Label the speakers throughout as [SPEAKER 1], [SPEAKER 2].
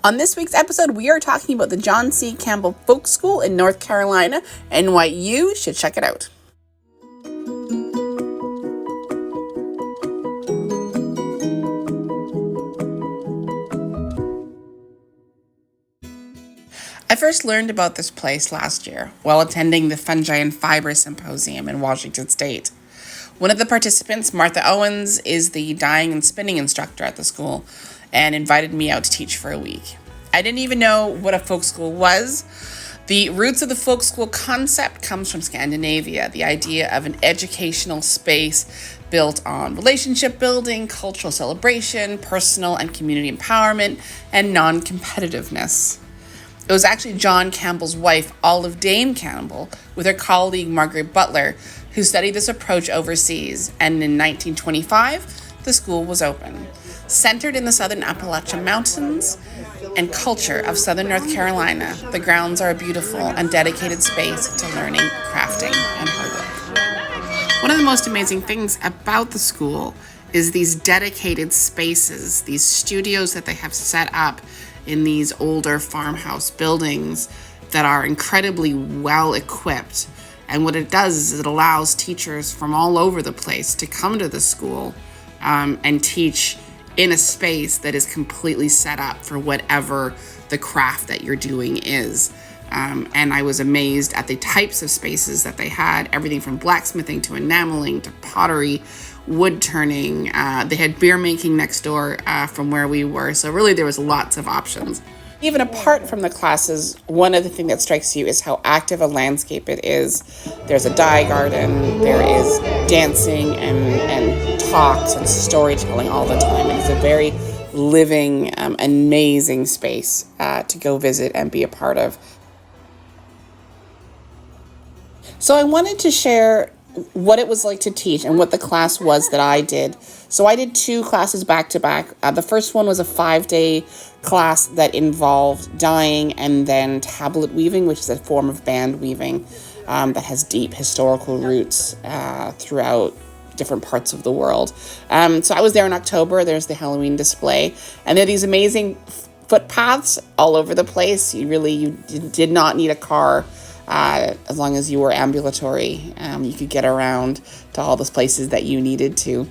[SPEAKER 1] On this week's episode, we are talking about the John C. Campbell Folk School in North Carolina and why you should check it out. I first learned about this place last year while attending the Fungi and Fiber Symposium in Washington State. One of the participants, Martha Owens, is the dyeing and spinning instructor at the school and invited me out to teach for a week. I didn't even know what a folk school was. The roots of the folk school concept comes from Scandinavia, the idea of an educational space built on relationship building, cultural celebration, personal and community empowerment, and non-competitiveness. It was actually John Campbell's wife, Olive Dame Campbell, with her colleague Margaret Butler, who studied this approach overseas, and in 1925, the school was open. Centered in the southern Appalachia Mountains and culture of southern North Carolina, the grounds are a beautiful and dedicated space to learning, crafting, and hard work. One of the most amazing things about the school is these dedicated spaces, these studios that they have set up in these older farmhouse buildings that are incredibly well equipped. And what it does is it allows teachers from all over the place to come to the school and teach in a space that is completely set up for whatever the craft that you're doing is. And I was amazed at the types of spaces that they had, everything from blacksmithing to enameling to pottery, wood turning. They had beer making next door from where we were. So really there was lots of options. Even apart from the classes, one of the things that strikes you is how active a landscape it is. There's a dye garden, there is dancing and talks and storytelling all the time. It's a very living, amazing space to go visit and be a part of. So I wanted to share what it was like to teach and what the class was that I did. So I did 2 classes back to back. The first one was a 5-day class that involved dyeing and then tablet weaving, which is a form of band weaving that has deep historical roots throughout different parts of the world. So I was there in October. There's the Halloween display, and there are these amazing footpaths all over the place. You did not need a car. As long as you were ambulatory, you could get around to all those places that you needed to.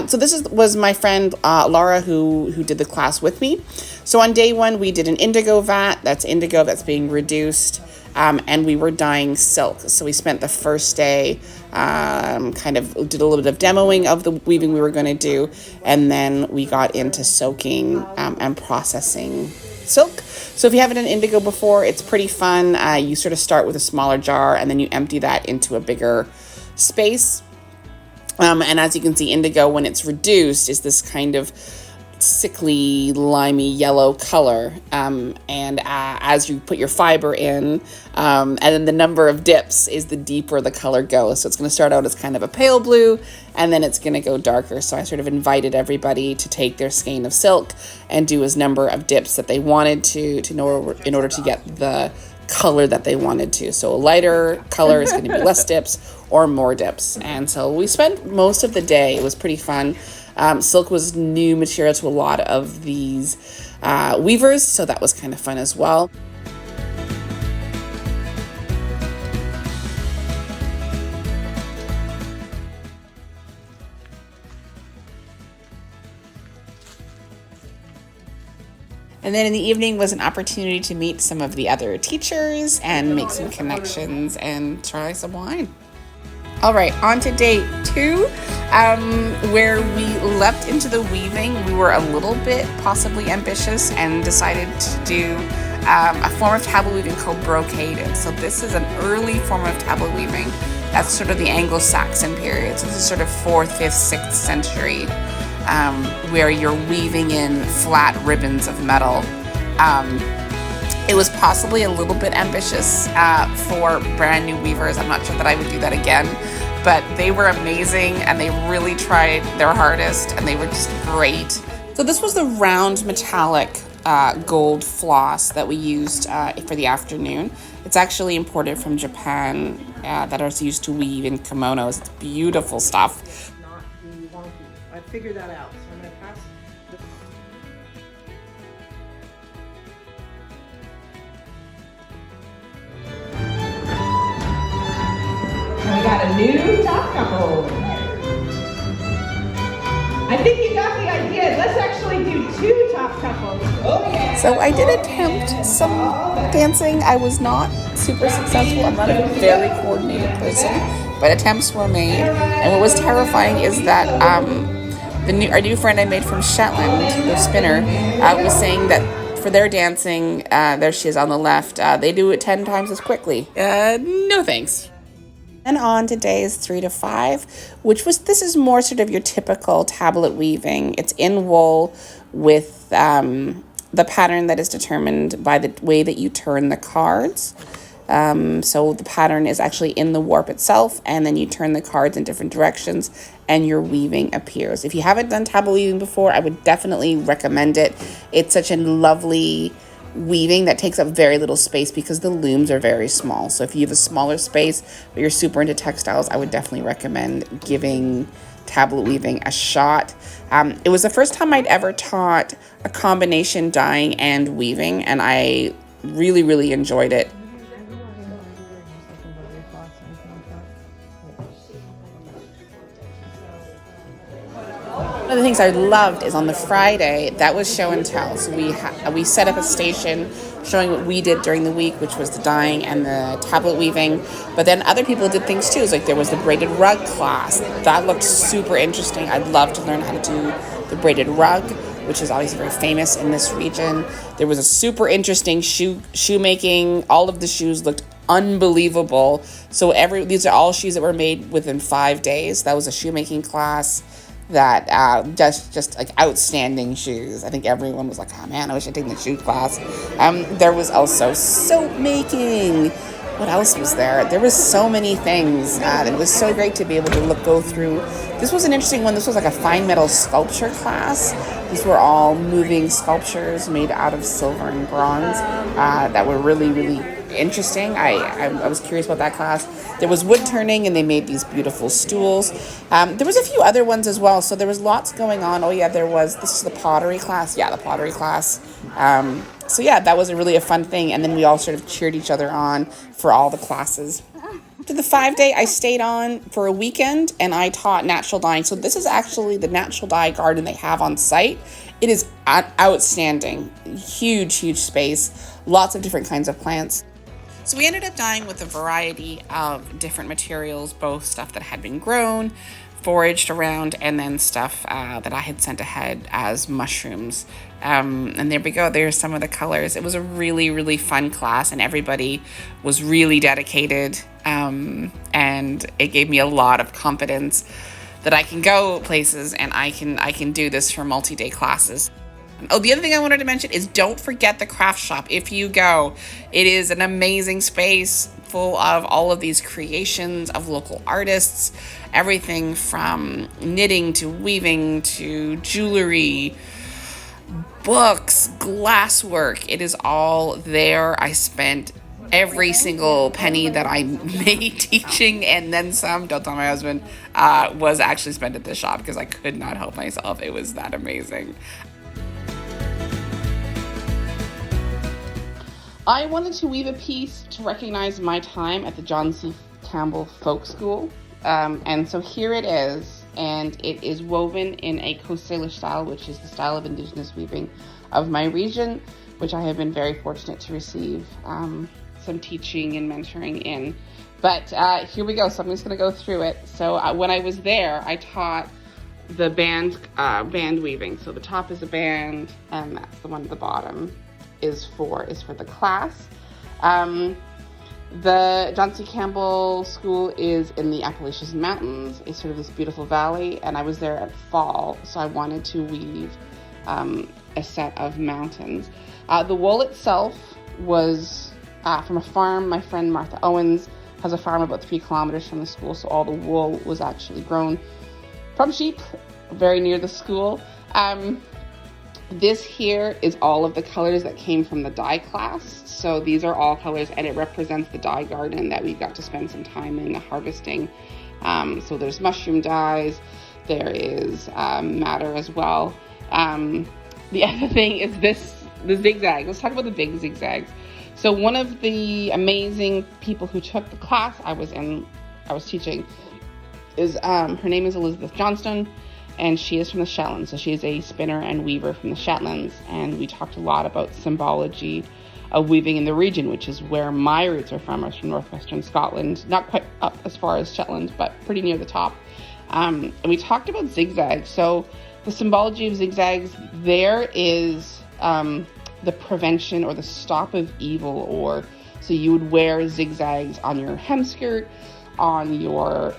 [SPEAKER 1] So this was my friend Laura who did the class with me. So on day 1, we did an indigo vat. That's indigo that's being reduced, and we were dyeing silk. So we spent the first day kind of did a little bit of demoing of the weaving we were going to do, and then we got into soaking and processing silk. So if you haven't done indigo before, it's pretty fun. You sort of start with a smaller jar and then you empty that into a bigger space. And as you can see, indigo, when it's reduced, is this kind of sickly, limey yellow color. And as you put your fiber in, and then the number of dips is the deeper the color goes. So it's going to start out as kind of a pale blue, and then it's going to go darker. So I sort of invited everybody to take their skein of silk and do as number of dips that they wanted to know in order to get the color that they wanted to. So a lighter color is going to be less dips or more dips. And so we spent most of the day. It was pretty fun. Silk was new material to a lot of these weavers, so that was kind of fun as well. And then in the evening was an opportunity to meet some of the other teachers and make some connections and try some wine. All right, on to day 2, where we leapt into the weaving. We were a little bit possibly ambitious and decided to do a form of tablet weaving called brocaded. So this is an early form of tablet weaving. That's sort of the Anglo-Saxon period. So this is sort of 4th, 5th, 6th century, where you're weaving in flat ribbons of metal. It was possibly a little bit ambitious for brand new weavers. I'm not sure that I would do that again, but they were amazing and they really tried their hardest and they were just great. So this was the round metallic gold floss that we used for the afternoon. It's actually imported from Japan that is used to weave in kimonos. It's beautiful stuff.
[SPEAKER 2] Not be wonky. I figured that out, so I'm going to pass. a new top couple. I think you got the idea. Let's actually do 2 top couples. Oh yeah.
[SPEAKER 1] So I did attempt some dancing. I was not super successful. I'm not a very coordinated person, but attempts were made. And what was terrifying is that our new friend I made from Shetland, the spinner, was saying that for their dancing, there she is on the left, they do it 10 times as quickly. No thanks. And on to days 3 to 5, this is more sort of your typical tablet weaving. It's in wool with the pattern that is determined by the way that you turn the cards. So the pattern is actually in the warp itself, and then you turn the cards in different directions and your weaving appears. If you haven't done tablet weaving before, I would definitely recommend it. It's such a lovely weaving that takes up very little space because the looms are very small. So if you have a smaller space but you're super into textiles, I would definitely recommend giving tablet weaving a shot. It was the first time I'd ever taught a combination dyeing and weaving, and I really, really enjoyed it. One of the things I loved is on the Friday, that was show and tell. So we set up a station showing what we did during the week, which was the dyeing and the tablet weaving. But then other people did things too. Like there was the braided rug class. That looked super interesting. I'd love to learn how to do the braided rug, which is obviously very famous in this region. There was a super interesting shoemaking. All of the shoes looked unbelievable. So these are all shoes that were made within 5 days. That was a shoemaking class. That just like outstanding shoes. I think everyone was like, oh man, I wish I'd taken the shoe class. There was also soap making. What else was there? There was so many things. It was so great to be able to go through. This was an interesting one. This was like a fine metal sculpture class. These were all moving sculptures made out of silver and bronze that were really, really interesting. I was curious about that class. There was wood turning, and they made these beautiful stools. There was a few other ones as well, so there was lots going on. Oh yeah, this is the pottery class. Yeah, the pottery class. So yeah, that was a fun thing, and then we all sort of cheered each other on for all the classes. After the 5-day, I stayed on for a weekend, and I taught natural dyeing. So this is actually the natural dye garden they have on site. It is outstanding. Huge, huge space. Lots of different kinds of plants. So we ended up dyeing with a variety of different materials, both stuff that had been grown, foraged around, and then stuff that I had sent ahead as mushrooms. And there we go. There's some of the colors. It was a really, really fun class, and everybody was really dedicated. And it gave me a lot of confidence that I can go places and I can do this for multi-day classes. Oh, the other thing I wanted to mention is don't forget the craft shop. If you go, it is an amazing space full of all of these creations of local artists, everything from knitting to weaving to jewelry, books, glasswork. It is all there. I spent every single penny that I made teaching, and then some, don't tell my husband, was actually spent at this shop because I could not help myself. It was that amazing. I wanted to weave a piece to recognize my time at the John C. Campbell Folk School. And so here it is, and it is woven in a Coast Salish style, which is the style of Indigenous weaving of my region, which I have been very fortunate to receive some teaching and mentoring in. But here we go, so I'm just going to go through it. So when I was there, I taught the band weaving. So the top is a band, and that's the one at the bottom is for the class. The John C. Campbell School is in the Appalachian Mountains. It's sort of this beautiful valley, and I was there at fall, so I wanted to weave a set of mountains. The wool itself was from a farm. My friend Martha Owens has a farm about 3 kilometers from the school, so all the wool was actually grown from sheep very near the school. This here is all of the colors that came from the dye class. So these are all colors, and it represents the dye garden that we got to spend some time in harvesting. So there's mushroom dyes, there is madder as well. The other thing is the zigzag. Let's talk about the big zigzags. So one of the amazing people who took the class I was in I was teaching is her name is Elizabeth Johnstone, and she is from the Shetlands. So she is a spinner and weaver from the Shetlands, and we talked a lot about symbology of weaving in the region, which is where my roots are from. I was from northwestern Scotland, not quite up as far as Shetland, but pretty near the top. And we talked about zigzags. So the symbology of zigzags there is the prevention or the stop of evil, or so you would wear zigzags on your hem skirt, on your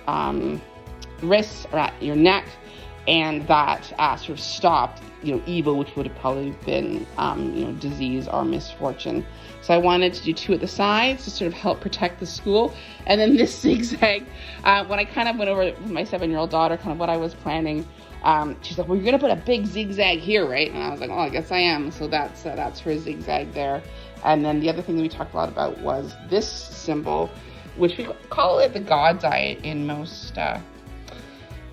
[SPEAKER 1] wrists, or at your neck, and that sort of stopped, evil, which would have probably been, disease or misfortune. So I wanted to do 2 at the sides to sort of help protect the school. And then this zigzag, when I kind of went over with my 7-year-old daughter, kind of what I was planning, she's like, well, you're going to put a big zigzag here, right? And I was like, oh, I guess I am. So that's her zigzag there. And then the other thing that we talked a lot about was this symbol, which we call it the God's Eye in most,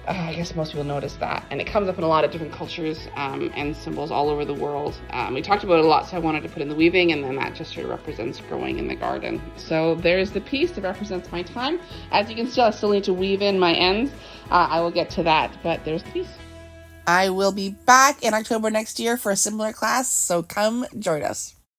[SPEAKER 1] I guess most people notice that. And it comes up in a lot of different cultures and symbols all over the world. We talked about it a lot, so I wanted to put in the weaving, and then that just sort of represents growing in the garden. So there's the piece that represents my time. As you can see, I still need to weave in my ends. I will get to that, but there's the piece. I will be back in October next year for a similar class, so come join us.